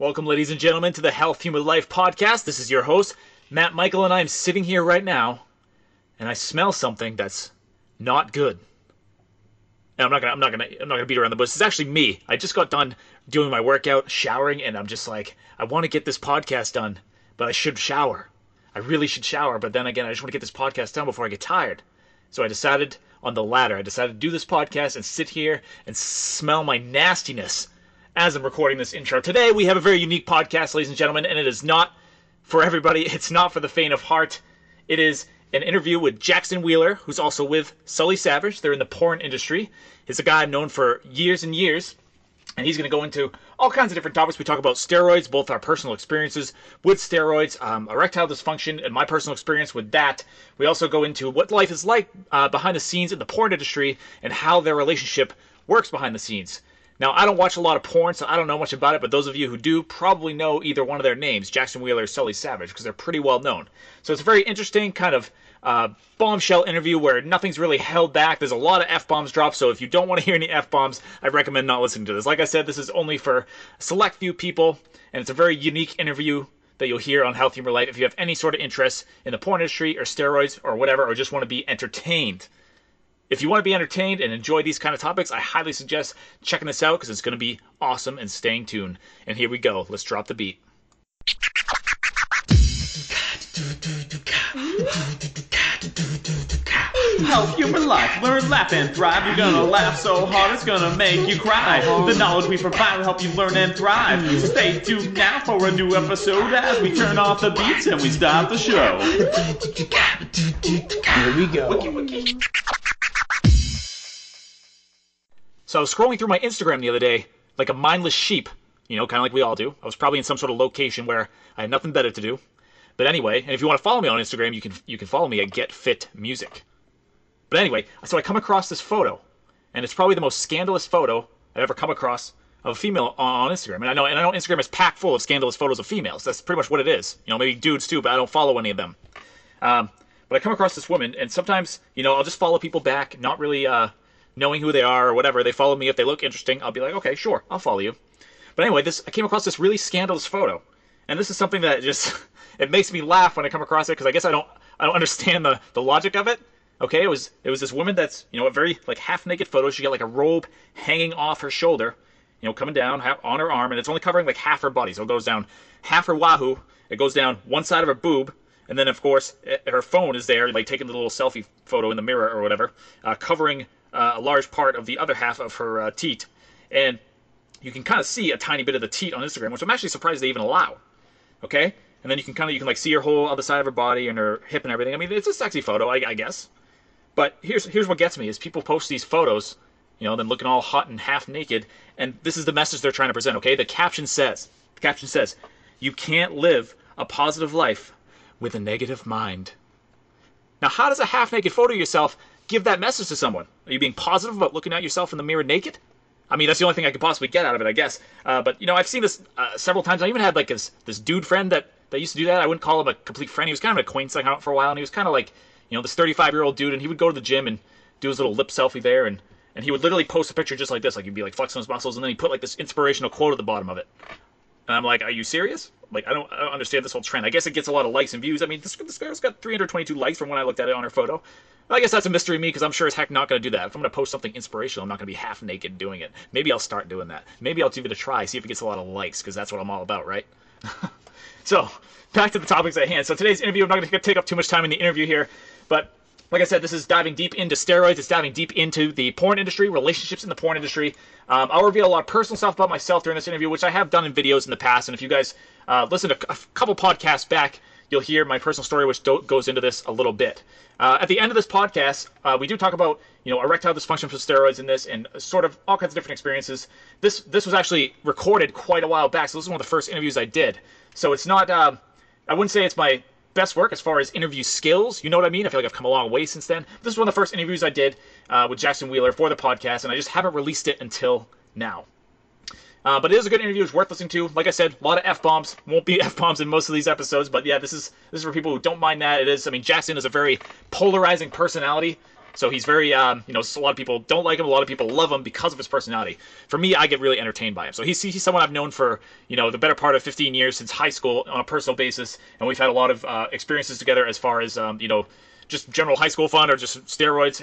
Welcome, ladies and gentlemen, to the Health Human Life podcast. This is your host, Matt Michael, and I'm sitting here right now, and I smell something that's not good. And I'm not gonna beat around the bush. It's actually me. I just got done doing my workout, showering, and I'm just like, I want to get this podcast done, but I should shower. I really should shower, but then again, I just want to get this podcast done before I get tired. So I decided on the latter. I decided to do this podcast and sit here and smell my nastiness as I'm recording this intro. Today, we have a very unique podcast, ladies and gentlemen, and it is not for everybody. It's not for the faint of heart. It is an interview with Jaxton Wheeler, who's also with Sully Savage. They're in the porn industry. He's a guy I've known for years and years, and he's going to go into all kinds of different topics. We talk about steroids, both our personal experiences with steroids, erectile dysfunction, and my personal experience with that. We also go into what life is like behind the scenes in the porn industry and how their relationship works behind the scenes. Now, I don't watch a lot of porn, so I don't know much about it, but those of you who do probably know either one of their names, Jaxton Wheeler or Sully Savage, because they're pretty well known. So it's a very interesting kind of bombshell interview where nothing's really held back. There's a lot of F-bombs dropped, so if you don't want to hear any F-bombs, I recommend not listening to this. Like I said, this is only for a select few people, and it's a very unique interview that you'll hear on Health Human Life if you have any sort of interest in the porn industry or steroids or whatever, or just want to be entertained. If you want to be entertained and enjoy these kind of topics, I highly suggest checking this out because it's going to be awesome and staying tuned. And here we go. Let's drop the beat. Health Human Life, learn, laugh, and thrive. You're gonna laugh so hard it's gonna make you cry. The knowledge we provide will help you learn and thrive. Stay tuned now for a new episode as we turn off the beats and we start the show. Here we go. Wiki. So I was scrolling through my Instagram the other day like a mindless sheep, kind of like we all do. I was probably in some sort of location where I had nothing better to do. But anyway, and if you want to follow me on Instagram, you can follow me at GetFitMusic. But anyway, so I come across this photo, and it's probably the most scandalous photo I've ever come across of a female on Instagram. And I know Instagram is packed full of scandalous photos of females. That's pretty much what it is. Maybe dudes too, but I don't follow any of them. But I come across this woman, and sometimes, I'll just follow people back, not really knowing who they are or whatever. They follow me. If they look interesting, I'll be like, okay, sure, I'll follow you. But anyway, I came across this really scandalous photo, and this is something that just it makes me laugh when I come across it because I guess I don't understand the logic of it. Okay, it was this woman that's a very like half naked photo. She got like a robe hanging off her shoulder, coming down on her arm, and it's only covering like half her body. So it goes down half her wahoo. It goes down one side of her boob. And then, of course, her phone is there, like taking the little selfie photo in the mirror or whatever, covering a large part of the other half of her teat. And you can kind of see a tiny bit of the teat on Instagram, which I'm actually surprised they even allow. Okay? And then you can see her whole other side of her body and her hip and everything. I mean, it's a sexy photo, I guess. But here's what gets me, is people post these photos, them looking all hot and half naked, and this is the message they're trying to present, okay? The caption says, you can't live a positive life with a negative mind. Now, how does a half-naked photo of yourself give that message to someone? Are you being positive about looking at yourself in the mirror naked? I mean, that's the only thing I could possibly get out of it, I guess. But, I've seen this several times. I even had, like, this dude friend that used to do that. I wouldn't call him a complete friend. He was kind of an acquaintance I hung out for a while, and he was kind of like, this 35-year-old dude, and he would go to the gym and do his little lip selfie there, and he would literally post a picture just like this. Like, he'd be, like, flexing his muscles, and then he'd put, like, this inspirational quote at the bottom of it. And I'm like, are you serious? Like, I don't understand this whole trend. I guess it gets a lot of likes and views. I mean, this girl's got 322 likes from when I looked at it on her photo. I guess that's a mystery to me because I'm sure as heck not going to do that. If I'm going to post something inspirational, I'm not going to be half naked doing it. Maybe I'll start doing that. Maybe I'll give it a try, see if it gets a lot of likes, because that's what I'm all about, right? So, back to the topics at hand. So today's interview, I'm not going to take up too much time in the interview here, but like I said, this is diving deep into steroids. It's diving deep into the porn industry, relationships in the porn industry. I'll reveal a lot of personal stuff about myself during this interview, which I have done in videos in the past. And if you guys listen to a couple podcasts back, you'll hear my personal story, which goes into this a little bit. At the end of this podcast, we do talk about erectile dysfunction from steroids in this, and sort of all kinds of different experiences. This was actually recorded quite a while back, so this is one of the first interviews I did. So it's not, I wouldn't say it's my best work as far as interview skills. You know what I mean? I feel like I've come a long way since then. This is one of the first interviews I did with Jaxton Wheeler for the podcast, and I just haven't released it until now. But it is a good interview. It's worth listening to. Like I said, a lot of F-bombs. Won't be F-bombs in most of these episodes, but yeah, this is for people who don't mind that. It is, I mean, Jaxton is a very polarizing personality. So he's very, a lot of people don't like him. A lot of people love him because of his personality. For me, I get really entertained by him. So he's someone I've known for, the better part of 15 years since high school on a personal basis. And we've had a lot of experiences together as far as, just general high school fun or just steroids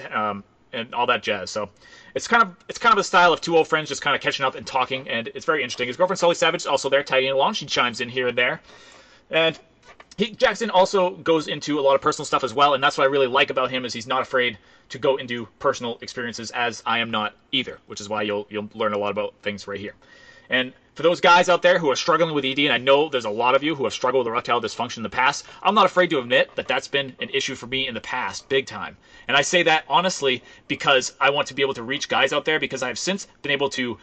and all that jazz. So it's kind of a style of two old friends just kind of catching up and talking. And it's very interesting. His girlfriend, Sully Savage, is also there tagging along. She chimes in here and there. And Jaxton also goes into a lot of personal stuff as well, and that's what I really like about him is he's not afraid to go into personal experiences, as I am not either, which is why you'll learn a lot about things right here. And for those guys out there who are struggling with ED, and I know there's a lot of you who have struggled with erectile dysfunction in the past, I'm not afraid to admit that that's been an issue for me in the past, big time. And I say that honestly because I want to be able to reach guys out there, because I have since been able to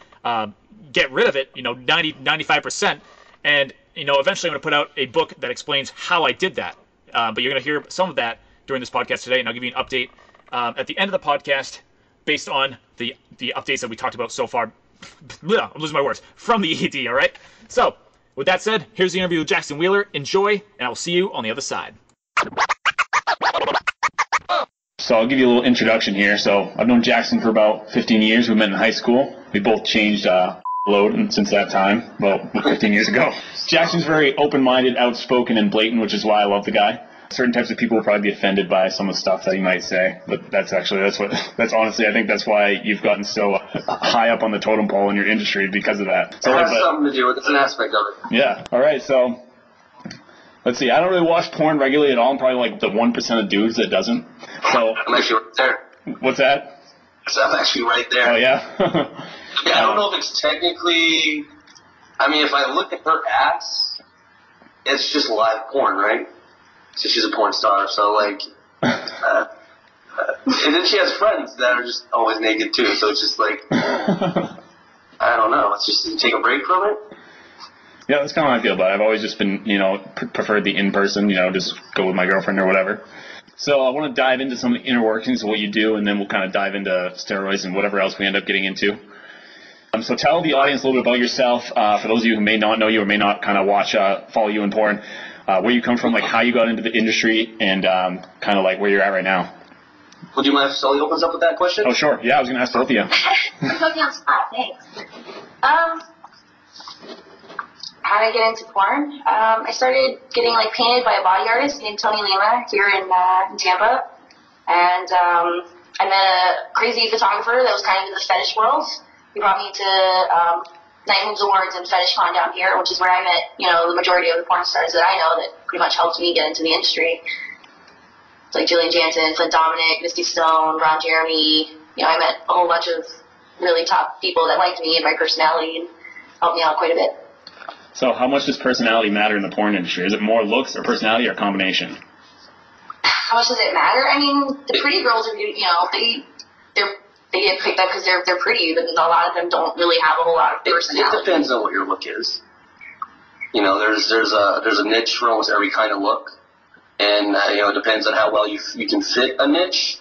get rid of it, 95%, and eventually I'm going to put out a book that explains how I did that. But you're going to hear some of that during this podcast today, and I'll give you an update at the end of the podcast based on the updates that we talked about so far. I'm losing my words. From the ED, all right? So, with that said, here's the interview with Jaxton Wheeler. Enjoy, and I will see you on the other side. So I'll give you a little introduction here. So I've known Jaxton for about 15 years. We met in high school. We both changed load since that time, about 15 years ago. Jaxton's very open-minded, outspoken, and blatant, which is why I love the guy. Certain types of people will probably be offended by some of the stuff that he might say, but that's honestly, I think that's why you've gotten so high up on the totem pole in your industry because of that. So it has something to do with it. It's an aspect of it. Yeah. All right. So let's see. I don't really watch porn regularly at all. I'm probably like the 1% of dudes that doesn't. So I'm actually right there. What's that? So I'm actually right there. Oh yeah. Yeah. I don't know if it's technically. I mean, if I look at her ass, it's just live porn, right? So she's a porn star, so like, and then she has friends that are just always naked too. So it's just like, I don't know. It's just you take a break from it. Yeah, that's kind of how I feel about it. I've always just been, preferred the in-person, just go with my girlfriend or whatever. So I want to dive into some of the inner workings of what you do, and then we'll kind of dive into steroids and whatever else we end up getting into. So tell the audience a little bit about yourself. For those of you who may not know you or may not kind of follow you in porn, where you come from, like how you got into the industry, and kind of like where you're at right now. Would you mind if Sully opens up with that question? Oh, sure. Yeah, I was going to ask both of you. I'm putting on spot. Thanks. How did I get into porn? I started getting painted by a body artist named Tony Lima here in Tampa, and I met a crazy photographer that was kind of in the fetish world. He brought me to Night Moves Awards and Fetish Con down here, which is where I met, the majority of the porn stars that I know that pretty much helped me get into the industry. It's like Jillian Jansen, Flint Dominic, Misty Stone, Ron Jeremy. I met a whole bunch of really top people that liked me and my personality and helped me out quite a bit. So how much does personality matter in the porn industry? Is it more looks or personality or a combination? How much does it matter? I mean, the pretty girls are, they get picked up because they're pretty, but a lot of them don't really have a whole lot of personality. It depends on what your look is. There's a niche for almost every kind of look, and it depends on how well you can fit a niche.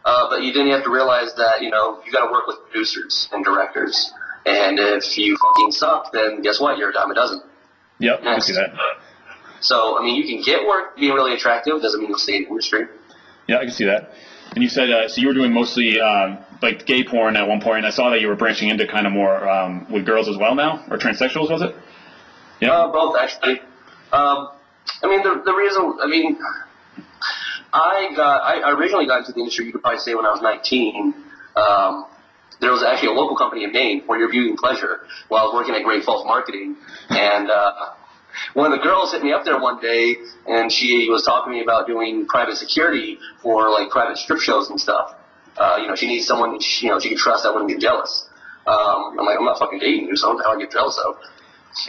But then you have to realize that you got to work with producers and directors, and if you fucking suck, then guess what? You're a dime a dozen. Yep, I can see that. So you can get work being really attractive. Doesn't mean you'll stay in the industry. Yeah, I can see that. And you said so you were doing mostly gay porn at one point. I saw that you were branching into kind of more with girls as well now, or transsexuals, was it? Yeah. Both actually. The reason. I originally got into the industry. You could probably say when I was 19. There was actually a local company in Maine where you're viewing pleasure while I was working at Great Falls Marketing, and one of the girls hit me up there one day, and she was talking to me about doing private security for private strip shows and stuff. She needs someone she can trust that wouldn't get jealous. I'm like, I'm not fucking dating you, so how do I get jealous of?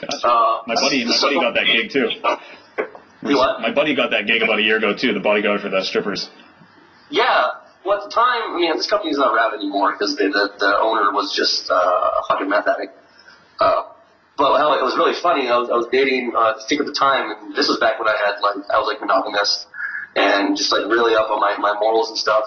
Gotcha. My buddy got that gig too. What? My buddy got that gig about a year ago too, the bodyguard for the strippers. Yeah. Well, at the time, this company's not around anymore because the owner was just a fucking meth addict. But how it was really funny. I was dating a chick at the time, and this was back when I was monogamous and just really up on my morals and stuff.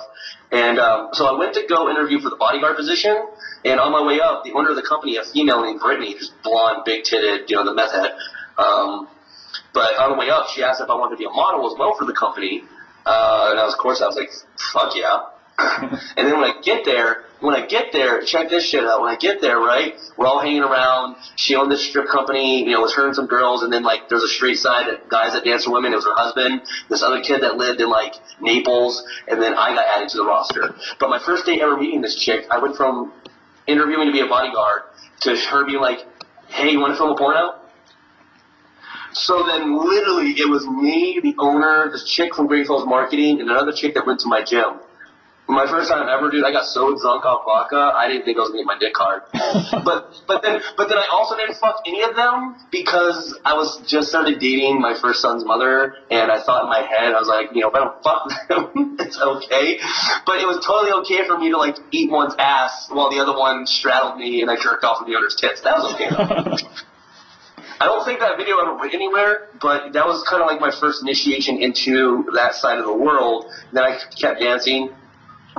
And so I went to go interview for the bodyguard position, and on my way up, the owner of the company, a female named Brittany, just blonde, big-titted, the meth head. But on the way up, she asked if I wanted to be a model as well for the company. And of course, I was like, fuck yeah. And then when I get there, check this shit out. When I get there, right, we're all hanging around. She owned this strip company, it was her and some girls, and then, like, there's a straight side of guys that dance for women. It was her husband, this other kid that lived in, like, Naples, and then I got added to the roster. But my first day ever meeting this chick, I went from interviewing to be a bodyguard to her being like, hey, you want to film a porno? So then literally it was me, the owner, this chick from Great Falls Marketing, and another chick that went to my gym. My first time ever, dude, I got so drunk off vodka, I didn't think I was going to get my dick hard. but then I also didn't fuck any of them because I was just started dating my first son's mother, and I thought in my head, I was like, if I don't fuck them, it's okay. But it was totally okay for me to, like, eat one's ass while the other one straddled me and I jerked off with the owner's tits. That was okay. I don't think that video ever went anywhere, but that was kind of like my first initiation into that side of the world. Then I kept dancing.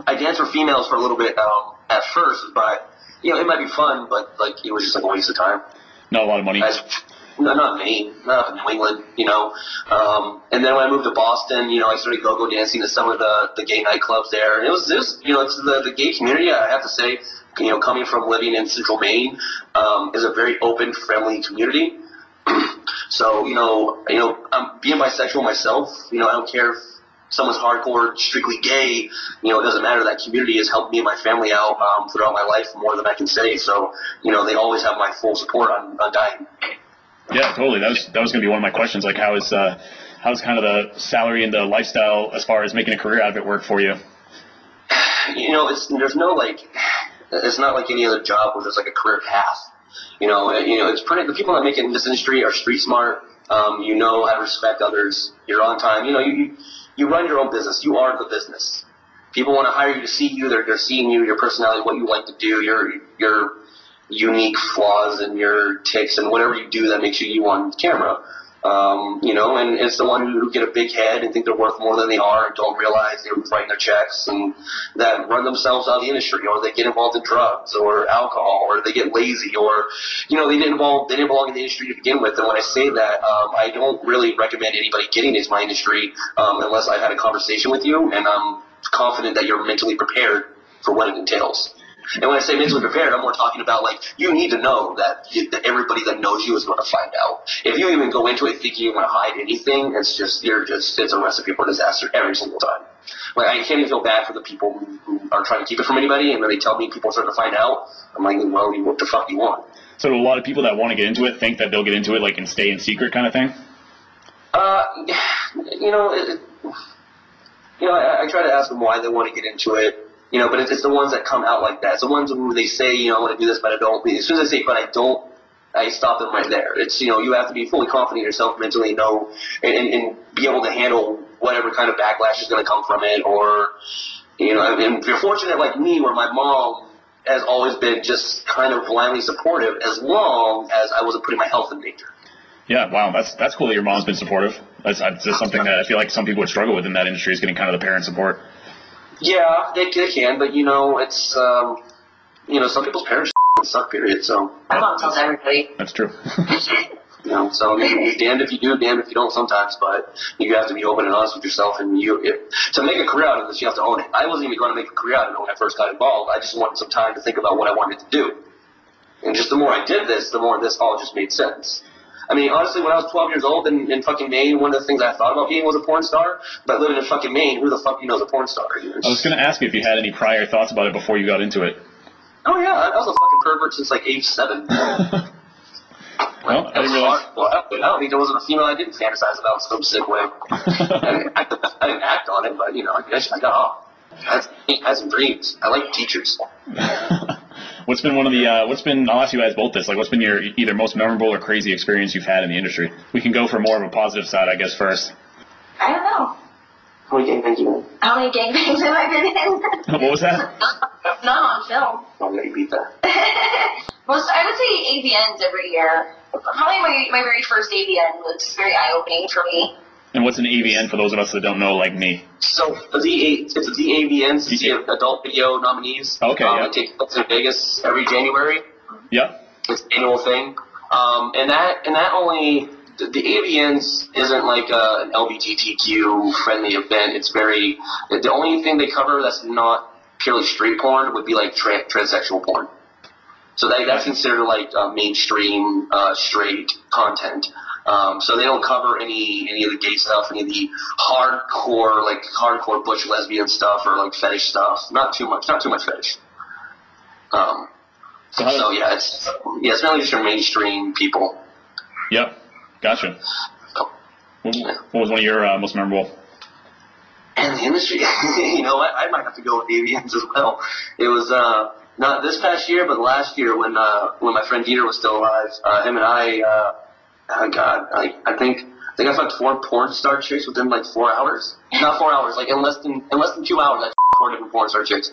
I danced for females for a little bit at first, but, it might be fun, but, like, it was just, like, a waste of time. Not a lot of money. No, not me. Not up in New England, And then when I moved to Boston, I started go-go dancing to some of the gay nightclubs there. And it was it's the gay community, I have to say, coming from living in Central Maine, is a very open, friendly community. So, I'm being bisexual myself. I don't care if someone's hardcore, strictly gay, it doesn't matter. That community has helped me and my family out throughout my life more than I can say. So, they always have my full support on dying. Yeah, totally. That was going to be one of my questions. Like, how's kind of the salary and the lifestyle as far as making a career out of it work for you? There's no, like, it's not like any other job where there's, like, a career path. It's pretty. The people that make it in this industry are street smart. How to respect others. You're on time. You run your own business. You are the business. People want to hire you to see you. They're seeing you, your personality, what you like to do, your unique flaws and your tics and whatever you do that makes you on camera. And it's the one who get a big head and think they're worth more than they are and don't realize they're writing their checks and that run themselves out of the industry, or they get involved in drugs or alcohol, or they get lazy, or, they didn't belong in the industry to begin with. And when I say that, I don't really recommend anybody getting into my industry unless I've had a conversation with you and I'm confident that you're mentally prepared for what it entails. And when I say mentally prepared, I'm more talking about, like, you need to know that everybody that knows you is going to find out. If you even go into it thinking you're going to hide anything, it's a recipe for disaster every single time. Like, I can't even feel bad for the people who are trying to keep it from anybody, and when they tell me people are starting to find out, I'm like, well, what the fuck do you want? So do a lot of people that want to get into it think that they'll get into it, like, and stay in secret kind of thing? I try to ask them why they want to get into it. But it's the ones that come out like that. It's the ones who they say, I want to do this, but I don't. As soon as they say, but I don't, I stop them right there. It's, you have to be fully confident in yourself mentally, and be able to handle whatever kind of backlash is going to come from it. Or, and if you're fortunate like me, where my mom has always been just kind of blindly supportive as long as I wasn't putting my health in danger. Yeah, wow, that's cool that your mom's been supportive. That's just something that I feel like some people would struggle with in that industry, is getting kind of the parent support. Yeah, they can, but it's some people's parents suck, period. So my mom tells everybody. That's true. So you're damned if you do, damned if you don't sometimes, but you have to be open and honest with yourself, and to make a career out of this, you have to own it. I wasn't even going to make a career out of it when I first got involved. I just wanted some time to think about what I wanted to do. And just the more I did this, the more this all just made sense. I mean, honestly, when I was 12 years old in fucking Maine, one of the things I thought about being was a porn star. But living in fucking Maine, who the fuck knows a porn star? I was going to ask you if you had any prior thoughts about it before you got into it. Oh, yeah. I was a fucking pervert since, like, age 7. Well, I didn't realize. I don't think there wasn't a female I didn't fantasize about in some sick way. I didn't act on it, but, I got off. I had some dreams. I like teachers. What's been I'll ask you guys both this, like, what's been your either most memorable or crazy experience you've had in the industry? We can go for more of a positive side, I guess, first. I don't know. How many gangbangs you in? How many gangbangs have I been in? What was that? None on film. Oh, yeah, you beat that. I would say AVNs every year. Probably my very first AVN was very eye-opening for me. And what's an AVN for those of us that don't know, like me? So it's a DAVN, it's the Adult Video Nominees. Okay, yeah. It takes place in Vegas every January. Yeah. It's an annual thing. And that only, the AVNs isn't like an LGBTQ friendly event. It's the only thing they cover that's not purely street porn would be like transsexual porn. So that's considered like mainstream straight content. So they don't cover any of the gay stuff, any of the hardcore butch lesbian stuff or like fetish stuff. Not too much fetish. So yeah, it's mainly just your mainstream people. Yep, gotcha. What was one of your most memorable? And the industry, you know what? I might have to go with Avians as well. It was not this past year, but last year when my friend Dieter was still alive. Him and I, I think I fucked 4 porn star chicks within like 4 hours. Not 4 hours, like in less than 2 hours. I 4 different porn star chicks.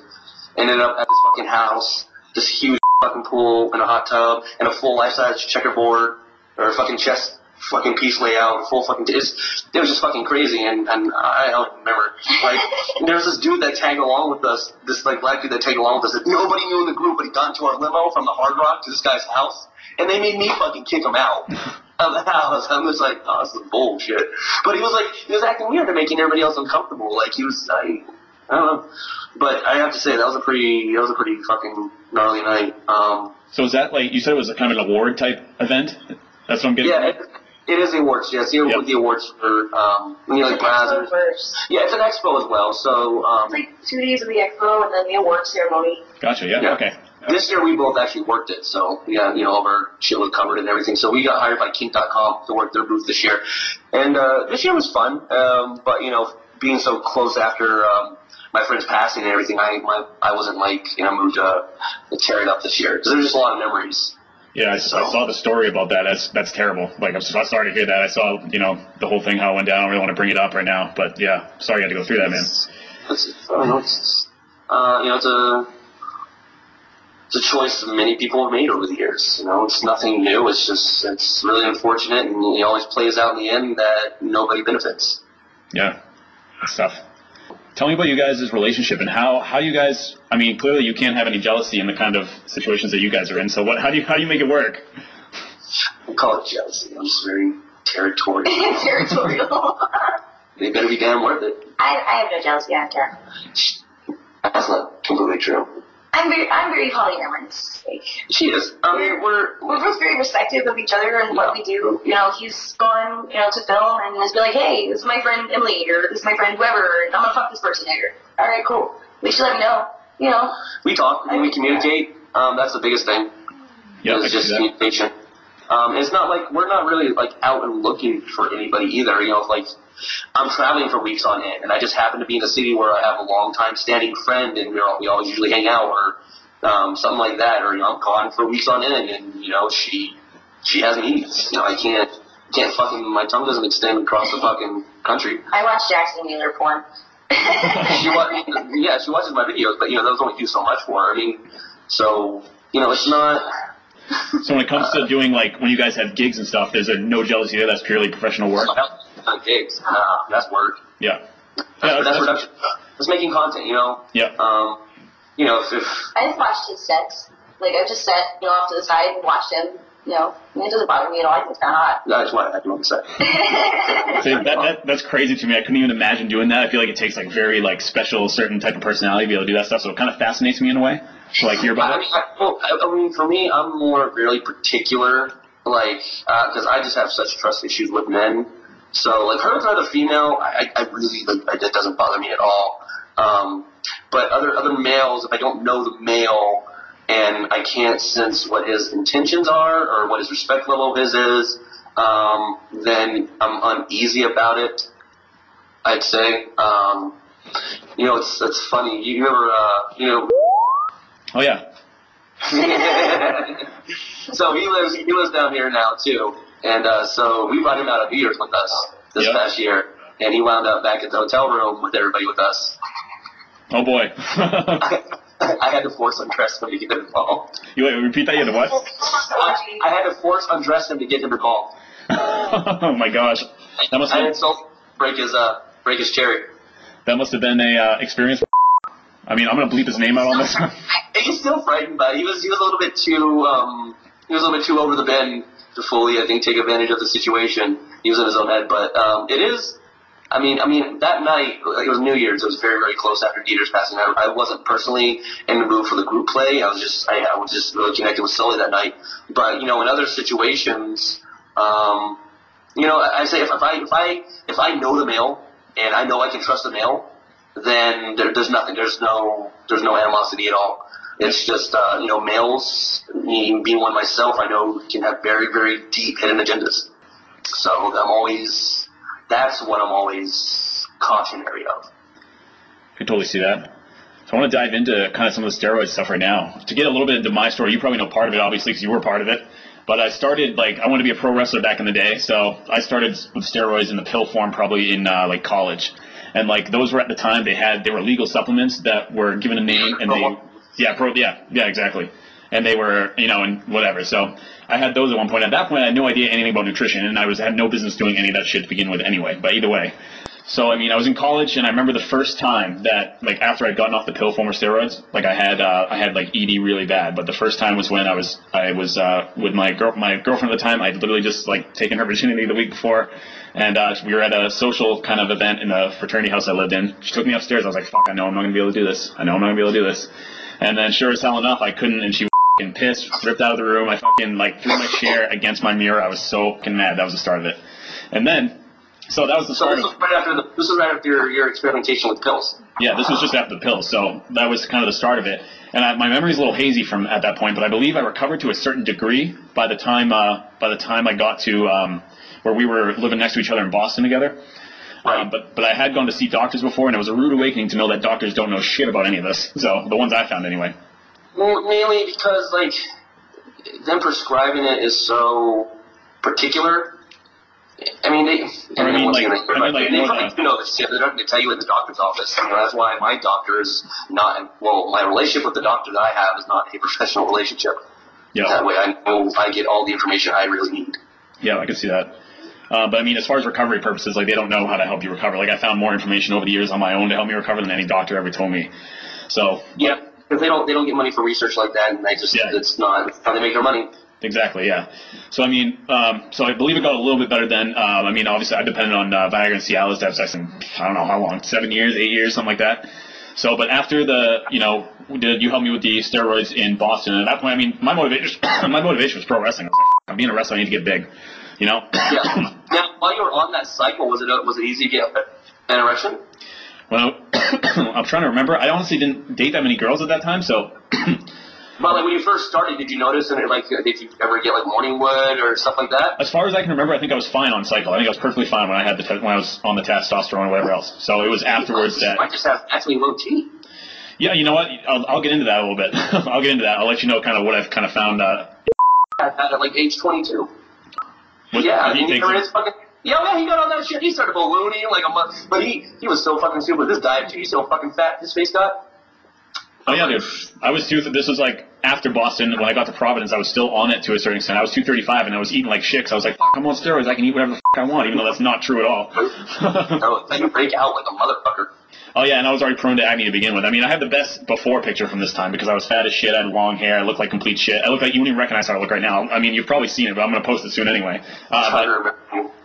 Ended up at this fucking house, this huge fucking pool and a hot tub and a full life-size checkerboard or a fucking chess fucking piece layout, full fucking. It was just fucking crazy, and I don't remember. Like there was this dude that tagged along with us, this like black dude that tagged along with us that nobody knew in the group, but he got into our limo from the Hard Rock to this guy's house, and they made me fucking kick him out of the house. I'm just like, oh, this is bullshit. But he was acting weird and making everybody else uncomfortable. Like he was, I don't know. But I have to say that was a pretty fucking gnarly night. So is that like you said it was a kind of an award type event? That's what I'm getting. Yeah. It is the awards, yes. You know, the awards for, like Brazzers. Yeah, it's an expo as well, so. It's like 2 days of the expo and then the awards ceremony. Gotcha, yeah, okay. This year we both actually worked it, so, yeah, you know, all of our shit was covered and everything. So we got hired by Kink.com to work their booth this year. And this year was fun, but, you know, being so close after my friend's passing and everything, I wasn't like, you know, moved to tear it up this year. Because there's just a lot of memories. Yeah, I saw the story about that. That's terrible. Like, I'm sorry to hear that. I saw, you know, the whole thing, how it went down. I don't really want to bring it up right now. But, yeah, sorry you had to go through that, man. It's a choice many people have made over the years. You know, it's nothing new. It's really unfortunate, and it always plays out in the end that nobody benefits. Yeah, that's tough. Tell me about you guys' relationship and how you guys, I mean, clearly you can't have any jealousy in the kind of situations that you guys are in. So how do you make it work? I call it jealousy. I'm just very territorial. Territorial. They better be damn worth it. I have no jealousy, I don't care. That's not completely true. I'm very polyamorous. Like, she is. I mean, we're both very respective of each other and what we do. You know, he's gone, you know, to film and has been like, hey, this is my friend Emily, or this is my friend whoever, and I'm gonna fuck this person later. All right, cool. We should let me know. You know. We talk and we communicate. That's the biggest thing. Yeah, it's just communication. It's not like we're not really like out and looking for anybody either. You know, like I'm traveling for weeks on end, and I just happen to be in a city where I have a long time standing friend, and we always usually hang out, or something like that. Or you know, I'm gone for weeks on end, and you know, she has needs. You know, I can't fucking, my tongue doesn't extend across the fucking country. I watch Jaxton Wheeler porn. She watches my videos, but you know, those only do so much for her. I mean, so you know, it's not. So when it comes to doing, like, when you guys have gigs and stuff, there's no jealousy there? That's purely professional work? Not gigs. That's work. Yeah. That's production. That's making content, you know? Yeah. You know, if I just watched his sets. Like, I've just sat, you know, off to the side and watched him. You know, and it doesn't bother me at all. I think it's kind of hot. That's why I do on the set. See, that's crazy to me. I couldn't even imagine doing that. I feel like it takes, like, very, like, special, certain type of personality to be able to do that stuff, so it kind of fascinates me in a way. To, like, hear about it? I mean, for me, I'm more really particular, like, because I just have such trust issues with men. So, like, her as another female, I really, like, it doesn't bother me at all. But other males, if I don't know the male and I can't sense what his intentions are or what his respect level of his is, then I'm uneasy about it, I'd say. You know, it's funny. You ever, Oh yeah. So he lives down here now too, and so we brought him out of New York with us this past year, and he wound up back at the hotel room with everybody with us. Oh boy. I had to force undress him to get him involved. You wait, repeat that? You had to what? I had to force undress him to get him involved. Oh my gosh. That must have break his cherry. That must have been a experience. I mean, I'm gonna bleep his name out on this. He's still frightened, but he was a little bit too over the bend to fully, I think, take advantage of the situation. He was in his own head, but it is I mean, that night, like, it was New Year's. It was very, very close after Dieter's passing. I wasn't personally in the mood for the group play. I was just really connected with Sully that night. But, you know, in other situations, you know, I say if I know the male and I know I can trust the male, then there's nothing. There's no animosity at all. It's just, you know, males, me being one myself, I know can have very, very deep hidden agendas. So that's what I'm always cautionary of. I can totally see that. So I want to dive into kind of some of the steroid stuff right now. To get a little bit into my story, you probably know part of it, obviously, because you were part of it. But I started, I wanted to be a pro wrestler back in the day, so I started with steroids in the pill form probably in, college. And, those were at the time, they were legal supplements that were given a name, and yeah, exactly. And they were, you know, and whatever. So I had those at one point. At that point, I had no idea anything about nutrition, and I had no business doing any of that shit to begin with anyway. But either way. So, I mean, I was in college, and I remember the first time that, after I'd gotten off the pill form of steroids, I had ED really bad. But the first time was when I was with my girlfriend at the time. I'd literally just, taken her virginity the week before. And we were at a social kind of event in the fraternity house I lived in. She took me upstairs. I was like, fuck, I know I'm not going to be able to do this. And then sure as hell enough, I couldn't, and she fucking pissed, ripped out of the room. I fucking, threw my chair against my mirror. I was so fucking mad. That was the start of it. And then, so that was the start of it. This was right after your experimentation with pills. Yeah, this was just after the pills. So that was kind of the start of it. And my memory's a little hazy from at that point, but I believe I recovered to a certain degree by the time I got to where we were living next to each other in Boston together. Right. But I had gone to see doctors before, and it was a rude awakening to know that doctors don't know shit about any of this. So the ones I found anyway. Well, mainly because them prescribing it is so particular. I mean, they probably do know this shit. They're not going to tell you in the doctor's office. You know, that's why my doctor is not. Well, my relationship with the doctor that I have is not a professional relationship. Yeah. That way, I know I get all the information I really need. Yeah, I can see that. But I mean, as far as recovery purposes, they don't know how to help you recover. I found more information over the years on my own to help me recover than any doctor ever told me. So yeah, because they don't get money for research like that, and it's not how they make their money. Exactly, yeah. So I mean, so I believe it got a little bit better then. I mean, obviously, I depended on Viagra and Cialis to have sex in I don't know how long, 7 years, 8 years, something like that. So, but after you helped me with the steroids in Boston, and at that point, I mean, my motivation was pro wrestling. I was like, I'm being a wrestler, I need to get big. You know? Yeah. Now, while you were on that cycle, was it easy to get an erection? Well, I'm trying to remember. I honestly didn't date that many girls at that time, so. But when you first started, did you notice did you ever get morning wood or stuff like that? As far as I can remember, I think I was fine on cycle. I think I was perfectly fine when I was on the testosterone or whatever else. So it was afterwards that. I just have actually low T. Yeah, you know what? I'll get into that a little bit. I'll get into that. I'll let you know kind of what I've kind of found. At age 22. Yeah, he got on that shit. He started ballooning like a month, but he was so fucking stupid with his diet too. He's so fucking fat. His face got. Oh yeah, dude. I was too. This was after Boston. When I got to Providence, I was still on it to a certain extent. I was 235 and I was eating like shit. So I was like, fuck, I'm on steroids. I can eat whatever the fuck I want, even though that's not true at all. No, then you break out like a motherfucker. Oh yeah, and I was already prone to acne to begin with. I mean, I have the best before picture from this time because I was fat as shit. I had long hair. I looked like complete shit. I look like you wouldn't even recognize how I look right now. I mean, you've probably seen it, but I'm gonna post it soon anyway. I remember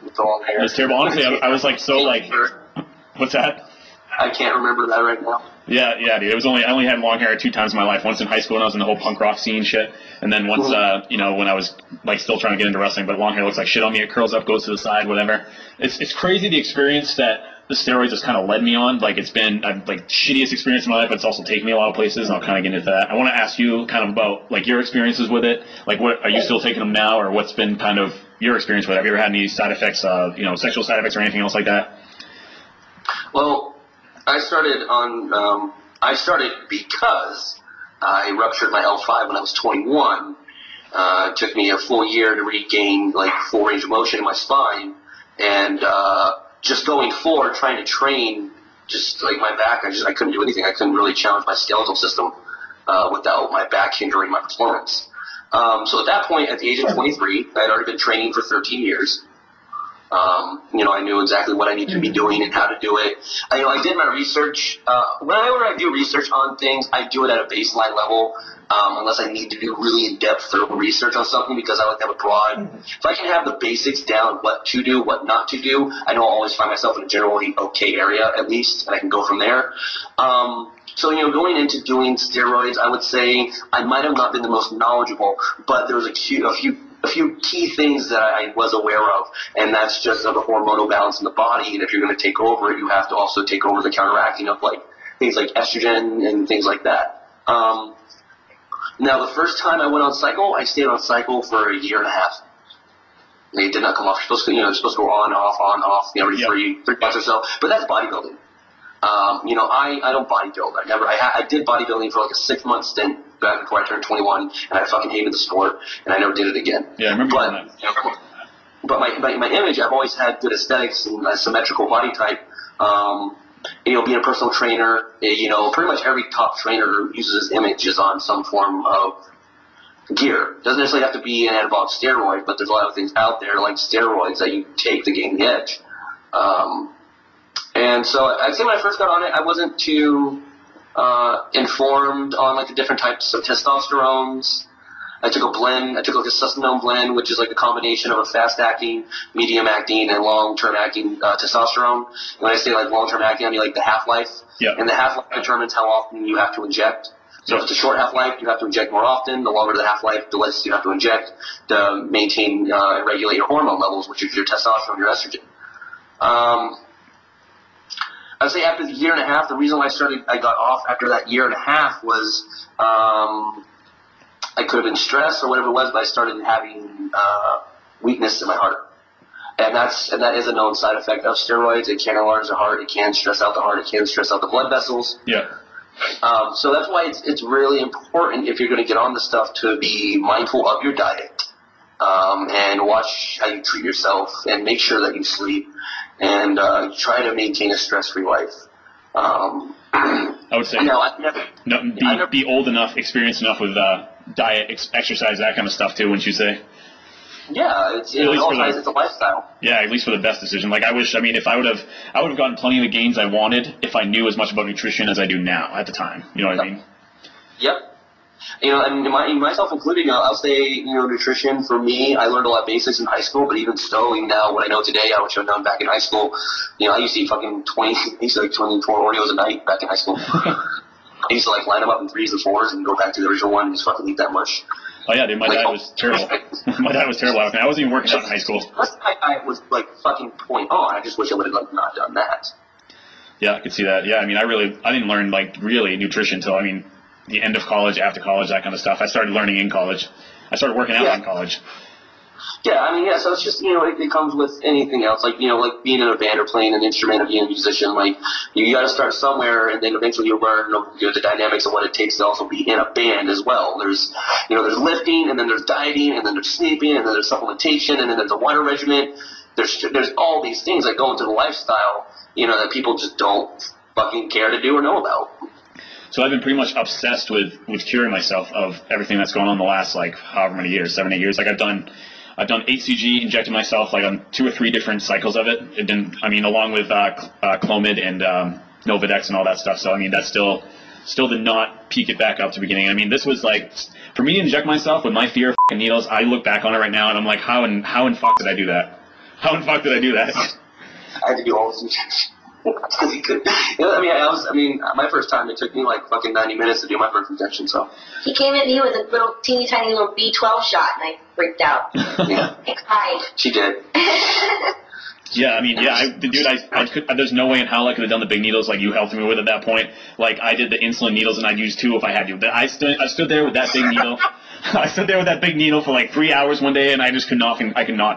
with the long hair. It was terrible. Honestly, I was what's that? I can't remember that right now. Yeah, dude. I only had long hair 2 times in my life. Once in high school when I was in the whole punk rock scene shit, and then once when I was still trying to get into wrestling. But long hair looks like shit on me. It curls up, goes to the side, whatever. It's crazy the experience that the steroids has kind of led me on. It's been shittiest experience in my life, but it's also taken me a lot of places, and I'll kind of get into that. I want to ask you kind of about your experiences with it. What are you still taking them now, or what's been kind of your experience with it? Have you ever had any side effects, sexual side effects or anything else like that? Well, I started because I ruptured my L5 when I was 21. It took me a full year to regain full range of motion in my spine, and just going forward, trying to train, just my back, I couldn't do anything. I couldn't really challenge my skeletal system without my back hindering my performance. So at that point, at the age of 23, I had already been training for 13 years. I knew exactly what I needed to be doing and how to do it. I did my research. Whenever I do research on things, I do it at a baseline level, unless I need to do really in-depth, thorough research on something, because I like to have a broad. If I can have the basics down, what to do, what not to do, I know I'll always find myself in a generally okay area at least, and I can go from there. So, going into doing steroids, I would say I might have not been the most knowledgeable, but there was a few key things that I was aware of, and that's just the hormonal balance in the body. And if you're going to take over it, you have to also take over the counteracting of things like estrogen and things like that. Now, the first time I went on cycle, I stayed on cycle for a year and a half. They did not come off. You're supposed to go on, off, every three months or so. But that's bodybuilding. I don't bodybuild. I did bodybuilding for like a 6-month stint back before I turned 21, and I fucking hated the sport, and I never did it again. Yeah, I remember that. But my image, I've always had good aesthetics and a symmetrical body type. Being a personal trainer, pretty much every top trainer who uses his image is on some form of gear. Doesn't necessarily have to be an anabolic steroid, but there's a lot of things out there like steroids that you take to gain the edge. And so I'd say when I first got on it, I wasn't too informed on the different types of testosterones. I took a blend. I took a sustanon blend, which is a combination of a fast-acting, medium-acting, and long-term acting testosterone. And when I say long-term acting, I mean the half-life. Yeah. And the half-life determines how often you have to inject. So if it's a short half-life, you have to inject more often. The longer the half-life, the less you have to inject to maintain and regulate your hormone levels, which is your testosterone, your estrogen. I'd say after the year and a half, the reason why I got off after that year and a half was I could have been stressed or whatever it was, but I started having weakness in my heart. And that is a known side effect of steroids. It can enlarge the heart. It can stress out the heart. It can stress out the blood vessels. Yeah. So that's why it's really important, if you're going to get on this stuff, to be mindful of your diet and watch how you treat yourself and make sure that you sleep and try to maintain a stress-free life. I would say be old enough, experienced enough with diet, exercise, that kind of stuff too, wouldn't you say? Yeah, it's a lifestyle. Yeah, at least for the best decision. If I would have gotten plenty of the gains I wanted if I knew as much about nutrition as I do now at the time. You know what I mean? Yep. And myself including, I'll say, nutrition for me, I learned a lot of basics in high school, but even so, now what I know today, I wish I'd known back in high school. I used to eat fucking 24 Oreos a night back in high school. I used to line them up in 3s and 4s and go back to the original one and just fucking eat that much. Oh yeah, dude, my dad was terrible. My dad was terrible. I wasn't even working out in high school. My diet was fucking point on. I just wish I would have not done that. Yeah, I could see that. Yeah, I didn't learn really nutrition until the end of college, after college, that kind of stuff. I started learning in college. I started working out in college. Yeah, so it's just, it comes with anything else, like being in a band or playing an instrument or being a musician, you got to start somewhere, and then eventually you'll learn the dynamics of what it takes to also be in a band as well. There's, there's lifting, and then there's dieting, and then there's sleeping, and then there's supplementation, and then there's a water regimen. There's all these things that go into the lifestyle, that people just don't fucking care to do or know about. So I've been pretty much obsessed with curing myself of everything that's gone on the last, however many years, 7, 8 years. I've done HCG, injected myself on 2 or 3 different cycles of it. Along with Clomid and Novadex and all that stuff. So that's still did not peak it back up to beginning. This was for me to inject myself with my fear of needles. I look back on it right now and I'm like, how in fuck did I do that? How in fuck did I do that? I had to do all this injections. Because he could. My first time it took me fucking 90 minutes to do my first injection. So he came at me with a little teeny tiny little B12 shot, and I freaked out. Yeah, I cried. She did. Yeah, there's no way in hell I could have done the big needles like you helped me with at that point. I did the insulin needles, and I'd use 2 if I had to. But I stood there with that big needle. I stood there with that big needle for 3 hours one day, and I just could not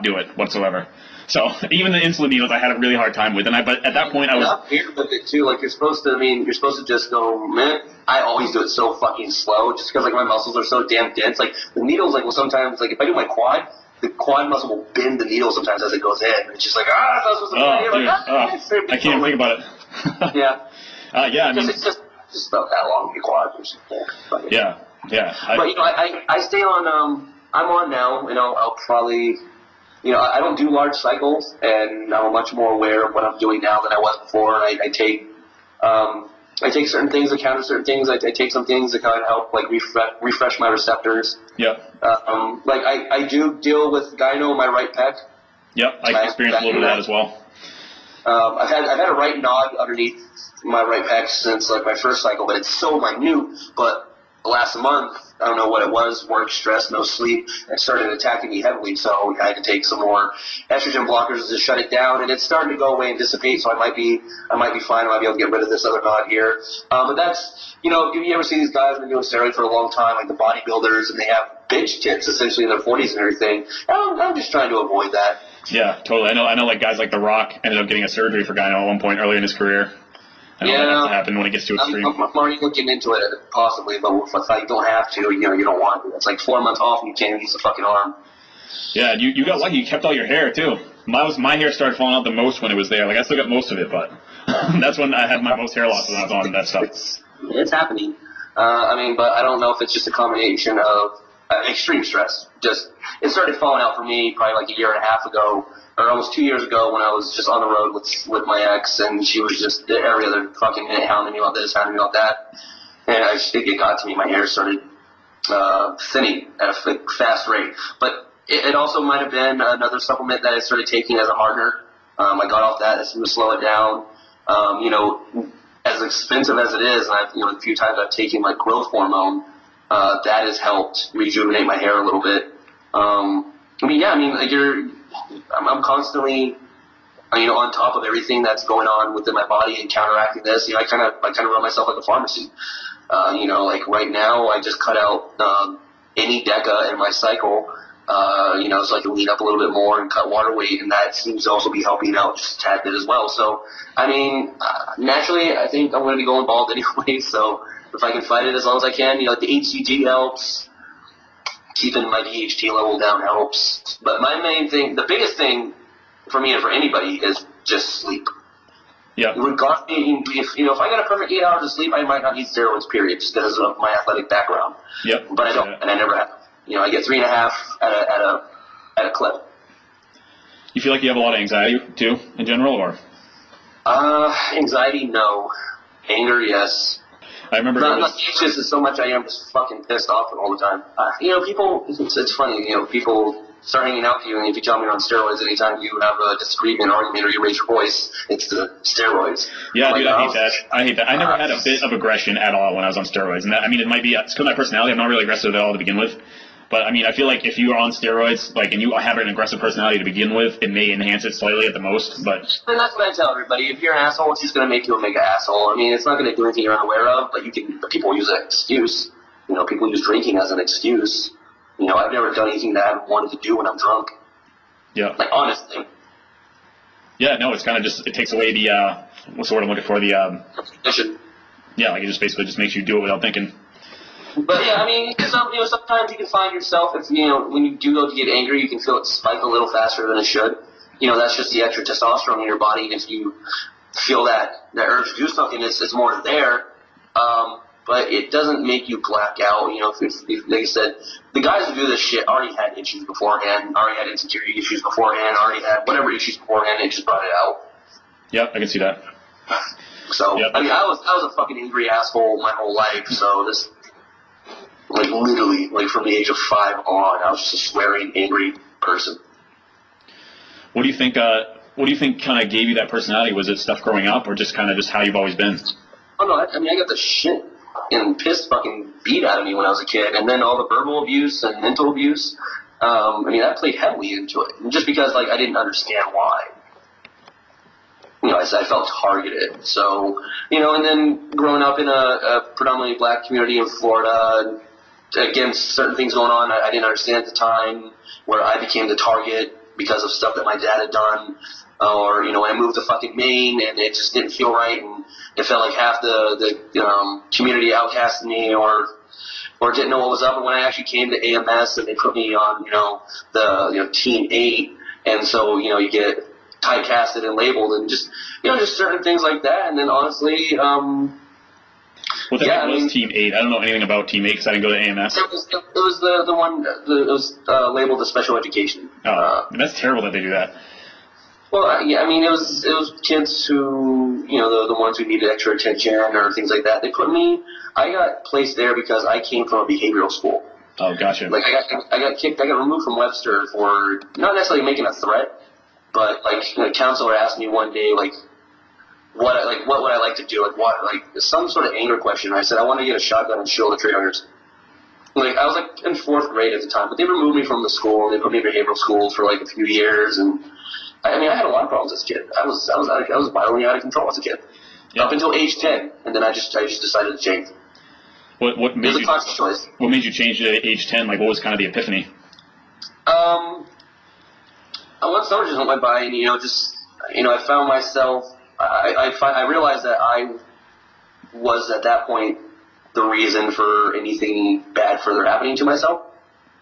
do it whatsoever. So even the insulin needles, I had a really hard time with, but at that point I was. Yeah, weird with it too. You're supposed to just go. Meh. I always do it so fucking slow, just because my muscles are so damn dense. The needles, sometimes if I do my quad, the quad muscle will bend the needle sometimes as it goes in. It's just that's not supposed to be. I can't think about it. Yeah. It's just about that long your quad or something. Yeah. I stay on. I'm on now. I'll probably. I don't do large cycles, and I'm much more aware of what I'm doing now than I was before. And I take certain things to counter certain things. I take some things that kind of help, like, refresh my receptors. Yep. Like, I do deal with gyno in my right pec. Yep, I experienced a little bit of that as well. I've had a right nod underneath my right pec since, like, my first cycle, but it's so minute. But last month, I don't know what it was, work, stress, no sleep, it started attacking me heavily, so I had to take some more estrogen blockers to shut it down, and it's starting to go away and dissipate, so I might be fine. I might be able to get rid of this other nod here. But that's, you ever see these guys who've been doing steroids for a long time, like the bodybuilders, and they have bitch tits essentially in their 40s and everything. I'm just trying to avoid that. Yeah, totally. I know like guys like The Rock ended up getting a surgery for gyno at one point early in his career. I know that has to happen when it gets too extreme. I'm already looking into it, possibly, but if you don't have to, you don't want to. It's like 4 months off and you can't use the fucking arm. Yeah, you got lucky. You kept all your hair, too. My hair started falling out the most when it was there. Like, I still got most of it, but that's when I had my most hair loss when I was on that stuff. It's happening. But I don't know if it's just a combination of extreme stress. It started falling out for me probably like a year and a half ago, or almost 2 years ago, when I was just on the road with my ex, and she was just every other fucking minute hounding me about this, hounding me about that. And I just think it got to me. My hair started thinning at a fast rate. But it also might have been another supplement that I started taking as a hardener. I got off that. It seemed to slow it down. As expensive as it is, and the few times I've taken like growth hormone, that has helped rejuvenate my hair a little bit. I'm constantly, on top of everything that's going on within my body and counteracting this. I kind of run myself like a pharmacy. Like right now, I just cut out any DECA in my cycle, so I can lean up a little bit more and cut water weight, and that seems to also be helping out just a tad bit as well. So, naturally, I think I'm going to be going bald anyway. So if I can fight it as long as I can, the HCG helps. Keeping my DHT level down helps. But my main thing, the biggest thing for me and for anybody is just sleep. Yeah. Regardless, if I got a perfect 8 hours of sleep, I might not need steroids, period, just because of my athletic background. Yep. But I don't, and I never have. I get 3.5 at a clip. You feel like you have a lot of anxiety, too, in general, or? Anxiety, no. Anger, yes. I remember. Not anxious as so much I am just fucking pissed off all the time. People, it's funny, people start hanging out with you, and if you tell me you're on steroids, anytime you have a disagreement, argument, or you raise your voice, it's the steroids. Yeah, dude, I hate that. I never had a bit of aggression at all when I was on steroids. And that, it might be, it's because of my personality. I'm not really aggressive at all to begin with. But, I feel like if you are on steroids, and you have an aggressive personality to begin with, it may enhance it slightly at the most, but... And that's what I tell everybody. If you're an asshole, it's just going to make you a mega asshole. It's not going to do anything you're unaware of, but people use an excuse. People use drinking as an excuse. I've never done anything that I haven't wanted to do when I'm drunk. Yeah. Honestly. Yeah, no, it's kind of just, it takes away the, what's the word I'm looking for, the... Recognition. Yeah, it just basically just makes you do it without thinking. But yeah, sometimes you can find yourself, if when you do go to get angry, you can feel it spike a little faster than it should. That's just the extra testosterone in your body, and if you feel that urge to do something, it's more there. But it doesn't make you black out. If like I said, the guys who do this shit already had issues beforehand, already had insecurity issues beforehand, already had whatever issues beforehand, it just brought it out. Yep, I can see that. So, yep. I was a fucking angry asshole my whole life, so this... literally, from the age of 5 on, I was just a swearing, angry person. What do you think kind of gave you that personality? Was it stuff growing up, or just kind of just how you've always been? Oh, no, I got the shit and piss fucking beat out of me when I was a kid, and then all the verbal abuse and mental abuse, that played heavily into it, just because, I didn't understand why. I felt targeted. So, and then growing up in a predominantly black community in Florida, again, certain things going on I didn't understand at the time, where I became the target because of stuff that my dad had done, or, when I moved to fucking Maine, and it just didn't feel right, and it felt like half the community outcasted me, or didn't know what was up, and when I actually came to AMS, and they put me on, the Team 8, and so, you get typecasted and labeled, and just certain things like that, and then honestly, What the heck was Team 8? I don't know anything about Team 8 because I didn't go to AMS. It was the one, it was labeled as special education. Oh, that's terrible that they do that. Well, yeah, I mean, it was kids who, you know, the ones who needed extra attention or things like that. I got placed there because I came from a behavioral school. Oh, gotcha. Like, I got removed from Webster for not necessarily making a threat, but, like, a counselor asked me one day, like, what would I like to do? Like, some sort of anger question. I said, I want to get a shotgun and shoot the trade hunters. Like, I was, like, in 4th grade at the time, but they removed me from the school. They put me in behavioral schools for, like, a few years, and I mean, I had a lot of problems as a kid. I was violently out of control as a kid. Yeah. Up until age 10, and then I just decided to change. What made you? Conscious choice. What made you change at age 10? Like, what was kind of the epiphany? One summer just went by, and I found myself. I realized that I was at that point the reason for anything bad further happening to myself.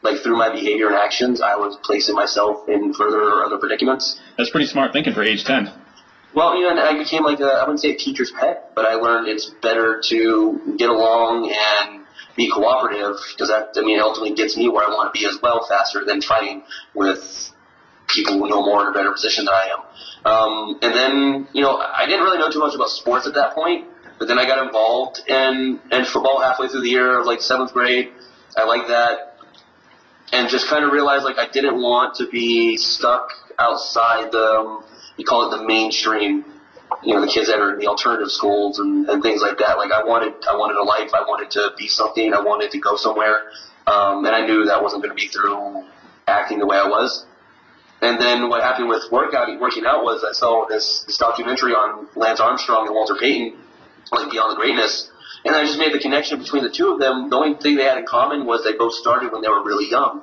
Like, through my behavior and actions, I was placing myself in further or other predicaments. That's pretty smart thinking for age 10. Well, and I became like I wouldn't say a teacher's pet, but I learned it's better to get along and be cooperative, because that, it ultimately gets me where I want to be as well faster than fighting with people who know more in a better position than I am. And then, I didn't really know too much about sports at that point, but then I got involved in football halfway through the year of, like, 7th grade. I liked that. And just kind of realized, like, I didn't want to be stuck outside you call it the mainstream, the kids that are in the alternative schools and things like that. Like, I wanted a life. I wanted to be something. I wanted to go somewhere. And I knew that wasn't going to be through acting the way I was. And then what happened with working out was I saw this documentary on Lance Armstrong and Walter Payton, like Beyond the Greatness. And I just made the connection between the two of them. The only thing they had in common was they both started when they were really young.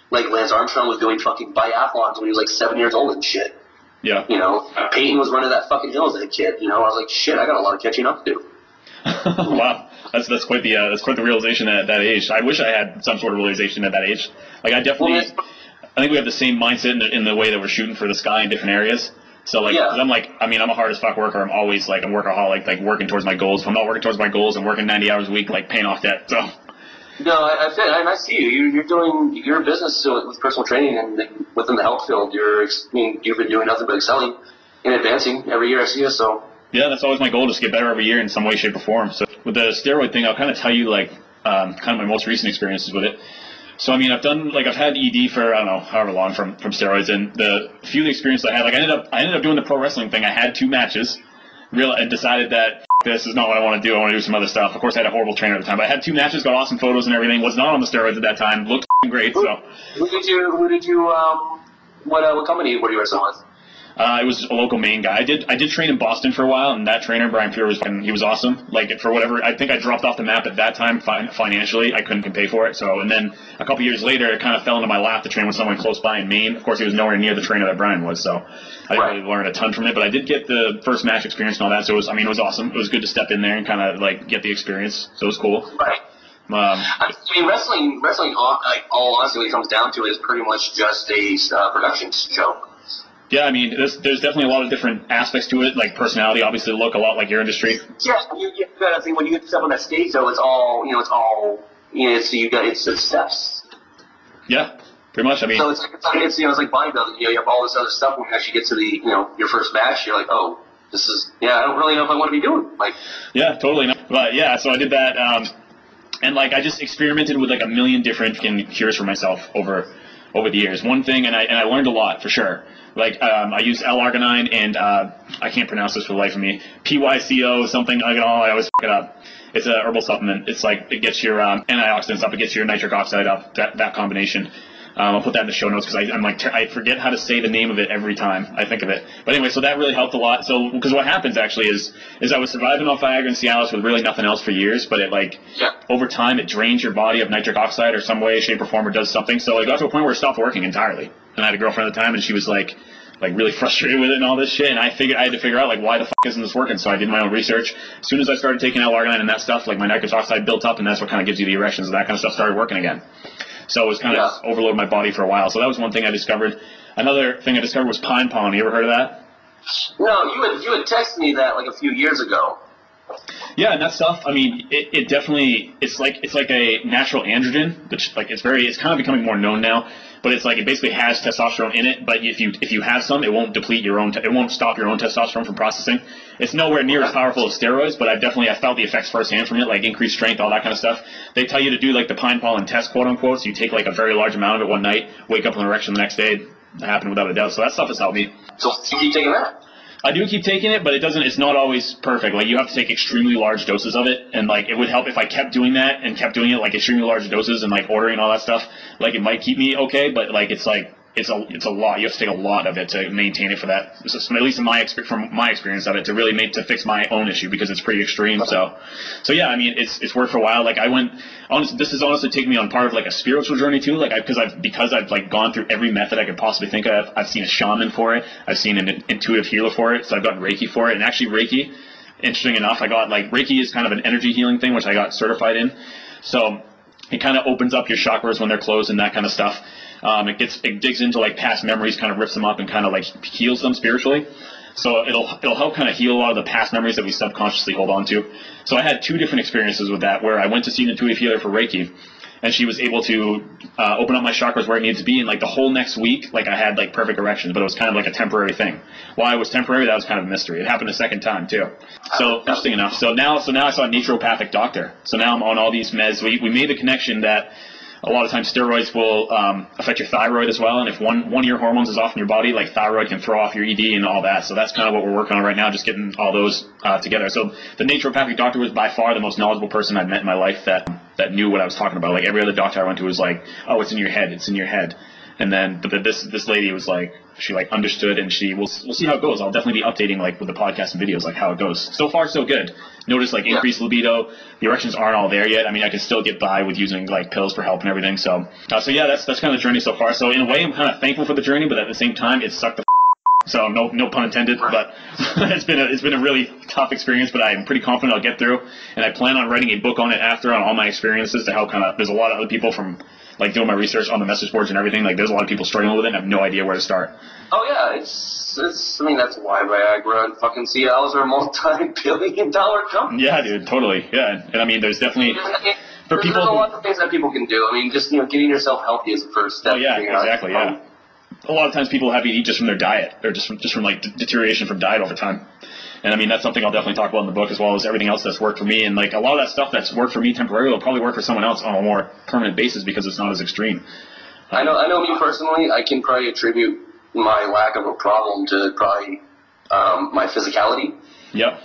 Like, Lance Armstrong was doing fucking biathlons when he was like 7 years old and shit. Yeah. Peyton was running that fucking hill as a kid. I was like, shit, I got a lot of catching up to do. Wow. That's quite the realization at that age. I wish I had some sort of realization at that age. Like, I think we have the same mindset in the way that we're shooting for the sky in different areas. So, like, I'm a hard as fuck worker. I'm always, like, a workaholic, like, working towards my goals. If I'm not working towards my goals, I'm working 90 hours a week, like, paying off debt, so. No, I see you. You're doing your business with personal training and within the health field. You've been doing nothing but excelling and advancing every year I see you, so. Yeah, that's always my goal, just get better every year in some way, shape, or form. So, with the steroid thing, I'll kind of tell you, like, kind of my most recent experiences with it. So, I've had ED for, I don't know, however long from steroids, and the few experiences I had, like, I ended up doing the pro wrestling thing. I had 2 matches, and decided that this is not what I want to do. I want to do some other stuff. Of course, I had a horrible trainer at the time, but I had 2 matches, got awesome photos and everything, was not on the steroids at that time, looked great, so. What company were you wrestling with? It was a local Maine guy. I did train in Boston for a while, and that trainer, Brian Pure, he was awesome. Like, for whatever, I think I dropped off the map at that time financially. I couldn't pay for it. So, and then a couple years later, it kind of fell into my lap to train with someone close by in Maine. Of course, he was nowhere near the trainer that Brian was, so I didn't really learn a ton from it. But I did get the first match experience and all that. So it was awesome. It was good to step in there and kind of, like, get the experience. So it was cool. Right. Wrestling, all honesty, what it comes down to is pretty much just a production show. Yeah, there's definitely a lot of different aspects to it, like personality, obviously look a lot like your industry. Yeah, you gotta think when you get stuff on that stage, though, it's the steps. Yeah, pretty much. So it's like bodybuilding. You have all this other stuff when you actually get to the, your first match. You're like, oh, this is, I don't really know if I want to be doing. Like, yeah, totally. But yeah, so I did that, and like I just experimented with like a million different cures for myself over the years. One thing, and I learned a lot for sure. Like, I use L-arginine and, I can't pronounce this for the life of me, PYCO something, I always fuck it up. It's a herbal supplement. It's like, it gets your, antioxidants up, it gets your nitric oxide up, that combination. I'll put that in the show notes because I forget how to say the name of it every time I think of it. But anyway, so that really helped a lot. So, because what happens actually is I was surviving off Viagra and Cialis with really nothing else for years, but it over time it drains your body of nitric oxide or some way, shape, or form, or does something. So it got to a point where it stopped working entirely. And I had a girlfriend at the time, and she was like really frustrated with it and all this shit. And I had to figure out like why the fuck isn't this working? So I did my own research. As soon as I started taking L-arginine and that stuff, like my nitric oxide built up, and that's what kind of gives you the erections, and that kind of stuff started working again. So it was kind of overloading my body for a while. So that was one thing I discovered. Another thing I discovered was pine pollen. You ever heard of that? No, you had texted me that like a few years ago. Yeah, and that stuff. I mean, it definitely it's like a natural androgen, which like it's kind of becoming more known now. But it's like it basically has testosterone in it. But if you have some, it won't deplete your own. It won't stop your own testosterone from processing. It's nowhere near as powerful as steroids, but I felt the effects firsthand from it, like increased strength, all that kind of stuff. They tell you to do like the pine pollen test, quote unquote. So you take like a very large amount of it one night, wake up with an erection the next day. That happened without a doubt. So that stuff has helped me. So you keep taking that? I do keep taking it, but it's not always perfect. Like, you have to take extremely large doses of it, and, like, it would help if I kept doing that and kept doing it, like, extremely large doses and, like, ordering all that stuff. Like, it might keep me okay, but, like, it's a lot. You have to take a lot of it to maintain it for that. At least from my experience of it, to really to fix my own issue, because it's pretty extreme. So yeah, I mean, it's worked for a while. Like, this has honestly taken me on part of like a spiritual journey too. Like, because I've like gone through every method I could possibly think of. I've seen a shaman for it. I've seen an intuitive healer for it. So I've gotten Reiki for it. And actually Reiki, interesting enough, I got like Reiki is kind of an energy healing thing, which I got certified in. So it kind of opens up your chakras when they're closed and that kind of stuff. It digs into like past memories, kind of rips them up and kind of like heals them spiritually. So it'll help kind of heal a lot of the past memories that we subconsciously hold on to. So I had two different experiences with that, where I went to see an intuitive healer for Reiki, and she was able to open up my chakras where it needed to be. And like the whole next week, like I had like perfect erections, but it was kind of like a temporary thing. Why it was temporary, that was kind of a mystery. It happened a second time too. So interesting enough. So now I saw a naturopathic doctor. So now I'm on all these meds. We made the connection that a lot of times steroids will affect your thyroid as well, and if one of your hormones is off in your body, like thyroid can throw off your ED and all that. So that's kind of what we're working on right now, just getting all those together. So the naturopathic doctor was by far the most knowledgeable person I've met in my life that knew what I was talking about. Like, every other doctor I went to was like, oh, it's in your head, it's in your head. And then this lady was like, she like understood, and we'll see how it goes. I'll definitely be updating like with the podcast and videos, like how it goes. So far so good. Notice like increased libido. The erections aren't all there yet. I mean, I can still get by with using like pills for help and everything. So yeah, that's kind of the journey so far. So in a way, I'm kind of thankful for the journey, but at the same time, it sucked the so no pun intended. But it's been a really tough experience, but I'm pretty confident I'll get through. And I plan on writing a book on it after, on all my experiences, to help there's a lot of other people from like doing my research on the message boards and everything. Like, there's a lot of people struggling with it and have no idea where to start. Oh yeah, I mean, that's why Viagra and fucking Cialis are multi-billion-dollar companies. Yeah, dude, totally. Yeah, and I mean, there's definitely for people. There's a lot of things that people can do. I mean, just getting yourself healthy is the first step. Oh yeah, exactly. Yeah. A lot of times people have to eat just from their diet, or just from like deterioration from diet over time. And I mean, that's something I'll definitely talk about in the book, as well as everything else that's worked for me. And like a lot of that stuff that's worked for me temporarily will probably work for someone else on a more permanent basis, because it's not as extreme. I know me personally, I can probably attribute my lack of a problem to probably my physicality. Yep.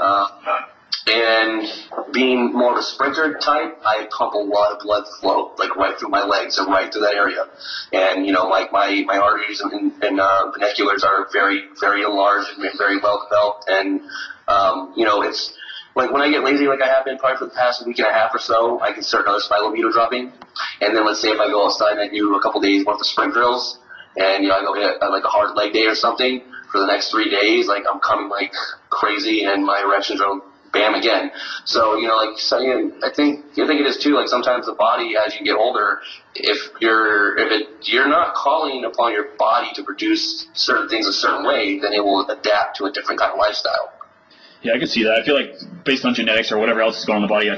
And being more of a sprinter type, I pump a lot of blood flow, like right through my legs and right through that area. And, like my arteries and ventriculars are very, very enlarged and very well developed. And, it's like when I get lazy, like I have been probably for the past week and a half or so, I can start another my libido dropping. And then let's say if I go outside and I do a couple days worth of sprint drills, and, I go hit like a hard leg day or something for the next 3 days, like I'm coming like crazy and my erections are bam again. So, I think it is too, like sometimes the body, as you get older, if you're not calling upon your body to produce certain things a certain way, then it will adapt to a different kind of lifestyle. Yeah, I can see that. I feel like based on genetics or whatever else is going on in the